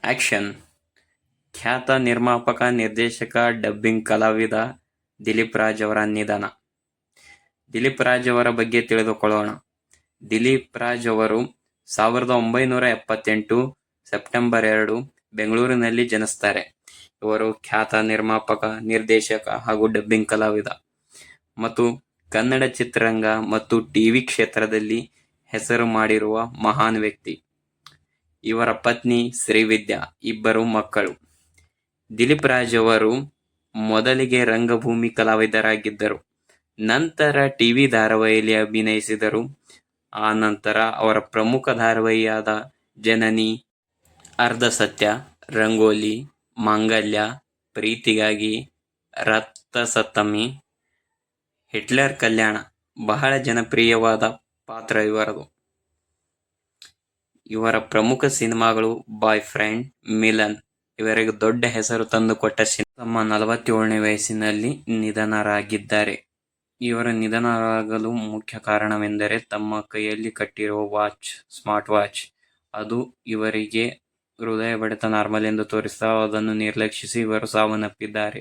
Action. ಖ್ಯಾತ ನಿರ್ಮಾಪಕ, ನಿರ್ದೇಶಕ, ಡಬ್ಬಿಂಗ್ ಕಲಾವಿದ ದಿಲೀಪ್ ರಾಜ್ ಅವರ ನಿಧನ. ದಿಲೀಪ್ ರಾಜ್ ಅವರ ಬಗ್ಗೆ ತಿಳಿದುಕೊಳ್ಳೋಣ. ದಿಲೀಪ್ ರಾಜ್ ಅವರು 1978 ಸೆಪ್ಟೆಂಬರ್ 2 ಬೆಂಗಳೂರಿನಲ್ಲಿ ಜನಿಸುತ್ತಾರೆ. ಇವರು ಖ್ಯಾತ ನಿರ್ಮಾಪಕ, ನಿರ್ದೇಶಕ ಹಾಗೂ ಡಬ್ಬಿಂಗ್ ಕಲಾವಿದ ಮತ್ತು ಕನ್ನಡ ಚಿತ್ರರಂಗ ಮತ್ತು ಟಿವಿ ಕ್ಷೇತ್ರದಲ್ಲಿ ಹೆಸರು ಮಾಡಿರುವ ಮಹಾನ್ ವ್ಯಕ್ತಿ. ಇವರ ಪತ್ನಿ ಶ್ರೀವಿದ್ಯಾ, ಇಬ್ಬರು ಮಕ್ಕಳು. ದಿಲೀಪ್ ರಾಜ್ ಅವರು ಮೊದಲಿಗೆ ರಂಗಭೂಮಿ ಕಲಾವಿದರಾಗಿದ್ದರು. ನಂತರ ಟಿವಿ ಧಾರಾವಾಹಿಯಲ್ಲಿ ಅಭಿನಯಿಸಿದರು. ಆ ನಂತರ ಅವರ ಪ್ರಮುಖ ಧಾರಾವಾಹಿಯಾದ ಜನನಿ, ಅರ್ಧ ಸತ್ಯ, ರಂಗೋಲಿ, ಮಾಂಗಲ್ಯ, ಪ್ರೀತಿಗಾಗಿ, ರಕ್ತಸಪ್ತಮಿ, ಹಿಟ್ಲರ್ ಕಲ್ಯಾಣ ಬಹಳ ಜನಪ್ರಿಯವಾದ ಪಾತ್ರ ಇವರದು. ಇವರ ಪ್ರಮುಖ ಸಿನಿಮಾಗಳು ಬಾಯ್ ಫ್ರೆಂಡ್, ಮಿಲನ್ ಇವರಿಗೆ ದೊಡ್ಡ ಹೆಸರು ತಂದುಕೊಟ್ಟ ಸಿನಿಮಾ. ತಮ್ಮ 47ನೇ ವಯಸ್ಸಿನಲ್ಲಿ ನಿಧನರಾಗಿದ್ದಾರೆ. ಇವರು ನಿಧನರಾಗಲು ಮುಖ್ಯ ಕಾರಣವೆಂದರೆ ತಮ್ಮ ಕೈಯಲ್ಲಿ ಕಟ್ಟಿರುವ ವಾಚ್, ಸ್ಮಾರ್ಟ್ ವಾಚ್, ಅದು ಇವರಿಗೆ ಹೃದಯ ಬಡಿತ ನಾರ್ಮಲ್ ಎಂದು ತೋರಿಸಿದ ಅದನ್ನು ನಿರ್ಲಕ್ಷಿಸಿ ಇವರು ಸಾವನ್ನಪ್ಪಿದ್ದಾರೆ.